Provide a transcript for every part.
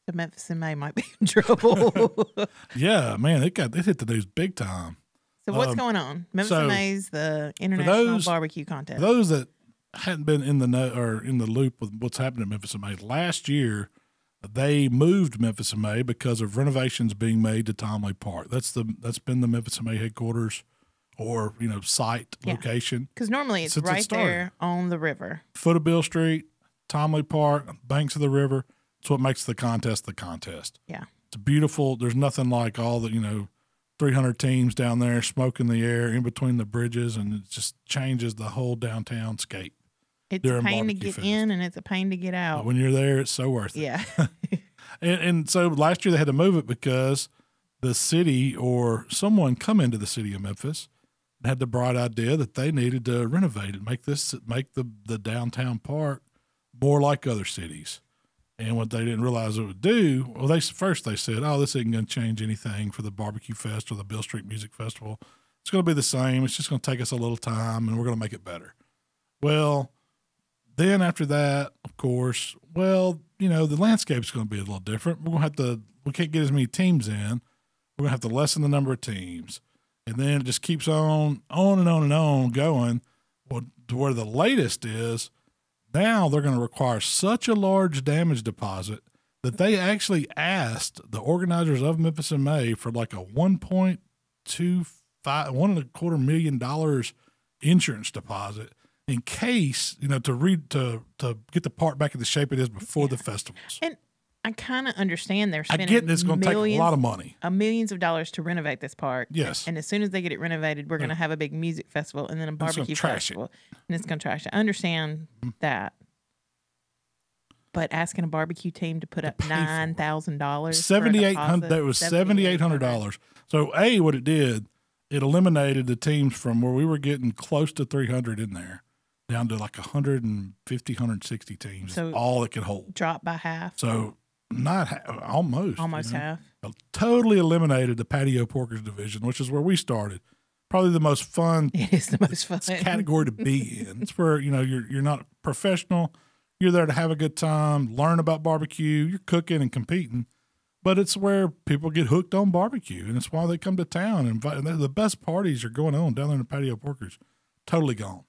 the Memphis in May might be in trouble. Yeah, man, it hit the news big time. So what's going on? Memphis in May's the international barbecue contest. For those that hadn't been in the loop with what's happening at Memphis in May, last year they moved Memphis in May because of renovations being made to Tomley Park. That's been the Memphis in May headquarters or site location. Because normally it's right there on the river. Foot of Bill Street, Tomley Park, banks of the river. It's what makes the contest the contest. Yeah, it's beautiful. There's nothing like all the 300 teams down there, smoke in the air in between the bridges, and it just changes the whole downtown scape. It's a pain to get in, and it's a pain to get out. But when you're there, it's so worth it. Yeah. and so last year they had to move it because the city or someone come into the city of Memphis and had the bright idea that they needed to renovate it, make the downtown park more like other cities. And what they didn't realize it would do, well, they said, oh, this isn't going to change anything for the Barbecue Fest or the Bill Street Music Festival. It's going to be the same. It's just going to take us a little time, and we're going to make it better. Well, then after that, of course, the landscape's going to be a little different. We can't get as many teams in. We're going to have to lessen the number of teams. And then it just keeps on and on and on going. Well, to where the latest is, now they're going to require such a large damage deposit that they actually asked the organizers of Memphis in May for like a $1.25 million insurance deposit in case, to get the park back in the shape it is before the festivals. And I kind of understand they're spending it's going to take a lot of money. Millions of dollars to renovate this park. Yes. And as soon as they get it renovated, we're going to have a big music festival and then a barbecue festival. And it's going to trash it. I understand that. But asking a barbecue team to put up $9,000. $7,800. That was $7,800. So what it did, it eliminated the teams from where we were getting close to 300 in there, down to like 150, 160 teams. So all it could hold. Drop by half. So almost half. Totally eliminated the Patio Porkers division, which is where we started. Probably the most fun. It is the most fun category to be in. It's where you're not professional. You're there to have a good time, learn about barbecue. You're cooking and competing, but it's where people get hooked on barbecue, and it's why they come to town. And the best parties are going on down there in the Patio Porkers. Totally gone.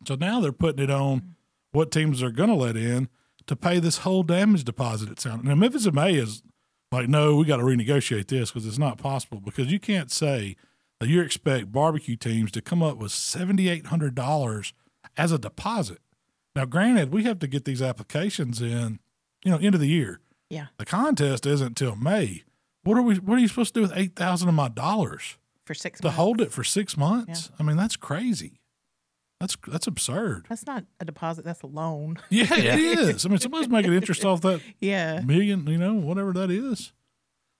So now they're putting it on what teams are going to let in to pay this whole damage deposit. It sounds. Now Memphis in May is like, no, we got to renegotiate this because it's not possible, because you can't say that you expect barbecue teams to come up with $7,800 as a deposit. Now, granted, we have to get these applications in, end of the year. Yeah. The contest isn't till May. What are you supposed to do with $8,000 of my dollars for 6 months? To hold it for 6 months? Yeah. I mean, that's crazy. That's absurd. That's not a deposit. That's a loan. Yeah, it is. I mean, somebody's making interest off that million, whatever that is.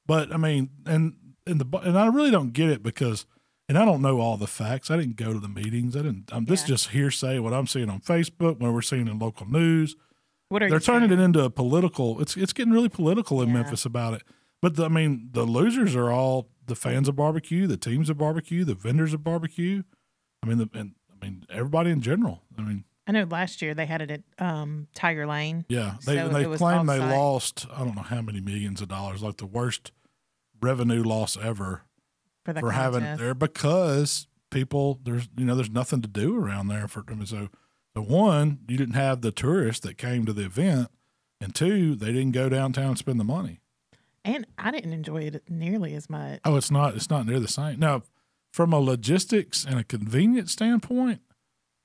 But I mean, and I really don't get it because. And I don't know all the facts. I didn't go to the meetings. This is just hearsay, what I'm seeing on Facebook, what we're seeing in local news. They're turning it into a political. It's getting really political in Memphis about it. But the losers are all the fans of barbecue, the teams of barbecue, the vendors of barbecue. I mean, everybody in general. I know last year they had it at Tiger Lane. Yeah, they claimed they lost I don't know how many millions of dollars, like the worst revenue loss ever. For having it there because people there's nothing to do around there for them. So one, you didn't have the tourists that came to the event, and two, they didn't go downtown and spend the money. And I didn't enjoy it nearly as much. Oh, it's not near the same. Now, from a logistics and a convenience standpoint,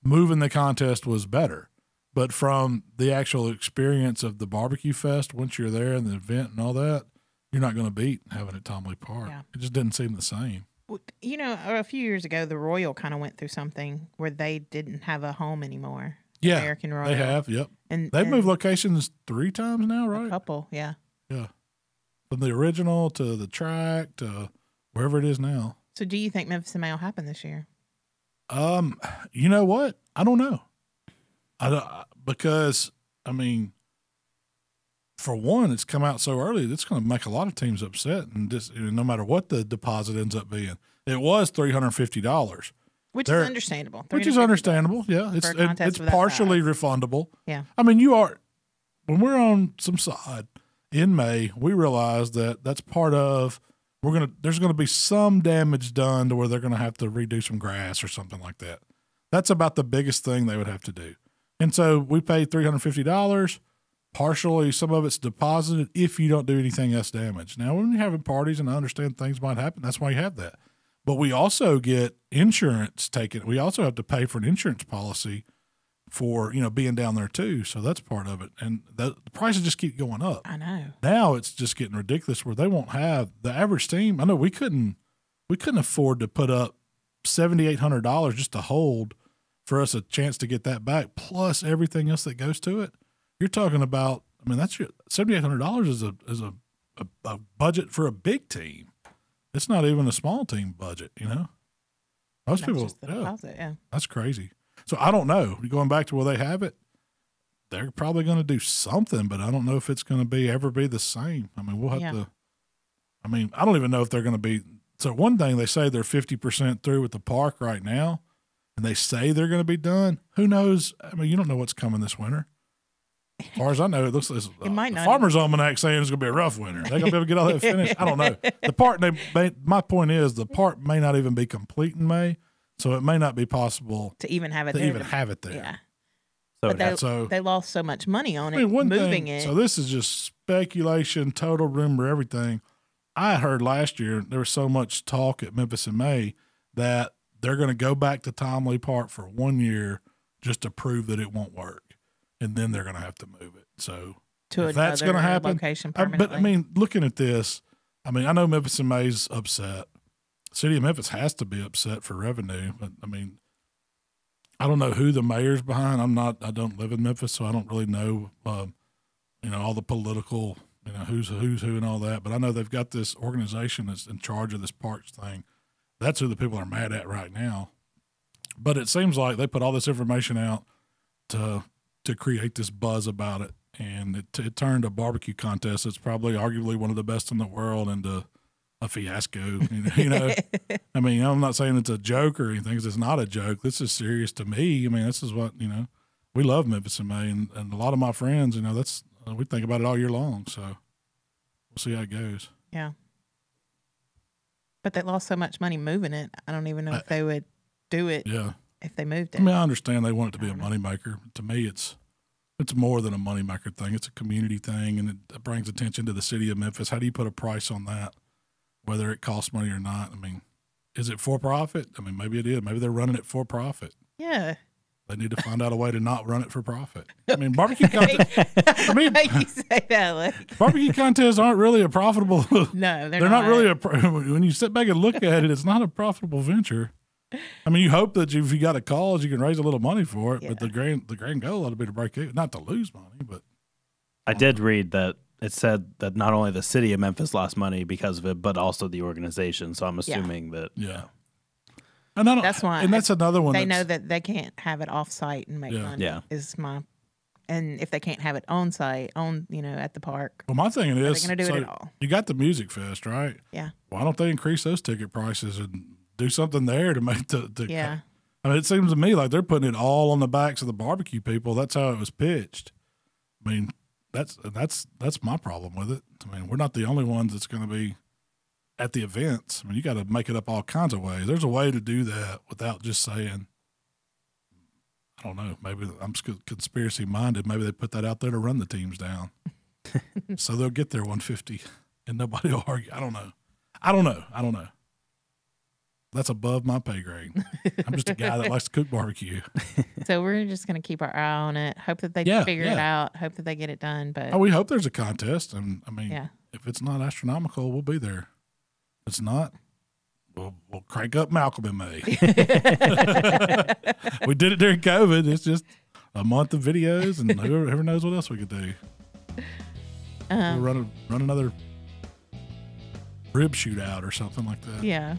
moving the contest was better. But from the actual experience of the barbecue fest, once you're there and the event and all that, you're not going to beat having it at Tomley Park. Yeah. It just didn't seem the same. Well, a few years ago, the Royal kind of went through something where they didn't have a home anymore. Yeah, American Royal. They have, yep. And they've moved locations 3 times now, right? A couple, yeah. Yeah. From the original to the track to wherever it is now. So do you think Memphis in May will happen this year? You know what? I don't know. Because for one, it's come out so early, it's going to make a lot of teams upset, and just no matter what the deposit ends up being. It was $350, which is understandable. Which is understandable, yeah. It's partially refundable. Yeah. When we're on some side in May, we realized that that's part of there's going to be some damage done to where they're going to have to redo some grass or something like that. That's about the biggest thing they would have to do. And so we paid $350. Partially, some of it's deposited if you don't do anything else damage. Now, when you're having parties, and I understand things might happen, that's why you have that. But we also get insurance taken. We also have to pay for an insurance policy for, being down there too. So that's part of it. And the prices just keep going up. I know. Now it's just getting ridiculous where they won't have the average team. I know we couldn't afford to put up $7,800 just to hold for us a chance to get that back, plus everything else that goes to it. You're talking about, that's your $7,800 is a budget for a big team. It's not even a small team budget, Most people, just the deposit, yeah. That's crazy. So I don't know. Going back to where they have it, they're probably going to do something, but I don't know if it's going to ever be the same. We'll have to. I don't even know if they're going to be. So one thing, they say they're 50% through with the park right now, and they say they're going to be done. Who knows? You don't know what's coming this winter. As far as I know, it looks like the Farmer's Almanac saying it's going to be a rough winter. They're going to be able to get all that finished. I don't know. The part my point is the part may not even be complete in May, so it may not be possible to even have it there. Yeah. So they lost so much money on it, moving it. So this is just speculation, total rumor, everything. I heard last year there was so much talk at Memphis in May that they're going to go back to Tom Lee Park for 1 year just to prove that it won't work. And then they're going to have to move it. So if that's going to happen, location permanently. But looking at this, I know Memphis in May's upset. City of Memphis has to be upset for revenue. But I don't know who the mayor's behind. I don't live in Memphis, so I don't really know, all the political, who's who and all that. But I know they've got this organization that's in charge of this parks thing. That's who the people are mad at right now. But it seems like they put all this information out to create this buzz about it, and it turned a barbecue contest that's probably arguably one of the best in the world into a fiasco. I'm not saying it's a joke or anything, 'cause it's not a joke. This is serious to me. This is what, we love Memphis in May, and a lot of my friends, we think about it all year long, so we'll see how it goes. Yeah. But they lost so much money moving it. I don't even know if they would do it. Yeah. If they moved it. I understand they want it to be a moneymaker. To me, it's more than a moneymaker thing. It's a community thing, and it brings attention to the city of Memphis. How do you put a price on that, whether it costs money or not? Is it for profit? Maybe it is. Maybe they're running it for profit. Yeah. They need to find out a way to not run it for profit. Barbecue contests. You say that. Barbecue contests aren't really a profitable. No, they're not really when you sit back and look at it, it's not a profitable venture. You hope that if you got a cause, you can raise a little money for it. Yeah. But the grand goal ought to be to break even, not to lose money. But I did read that it said that not only the city of Memphis lost money because of it, but also the organization. So I'm assuming that. Yeah. And that's why. And that's another one. They know that they can't have it off site and make money. Yeah. And if they can't have it on site, at the park. Well, my thing is, they're going to do it at all. You got the Music Fest, right? Yeah. Why don't they increase those ticket prices and do something there to make yeah. It seems to me like they're putting it all on the backs of the barbecue people. That's how it was pitched. That's my problem with it. We're not the only ones that's going to be at the events. You got to make it up all kinds of ways. There's a way to do that without just saying, I don't know, maybe I'm conspiracy minded. Maybe they put that out there to run the teams down. So they'll get their 150 and nobody will argue. I don't know. That's above my pay grade. I'm just a guy that likes to cook barbecue. So we're just going to keep our eye on it. Hope that they figure it out. Hope that they get it done. But we hope there's a contest. And if it's not astronomical, we'll be there. If it's not, we'll crank up Malcom in May. We did it during COVID. It's just a month of videos, and whoever knows what else we could do. We'll run another rib shootout or something like that. Yeah.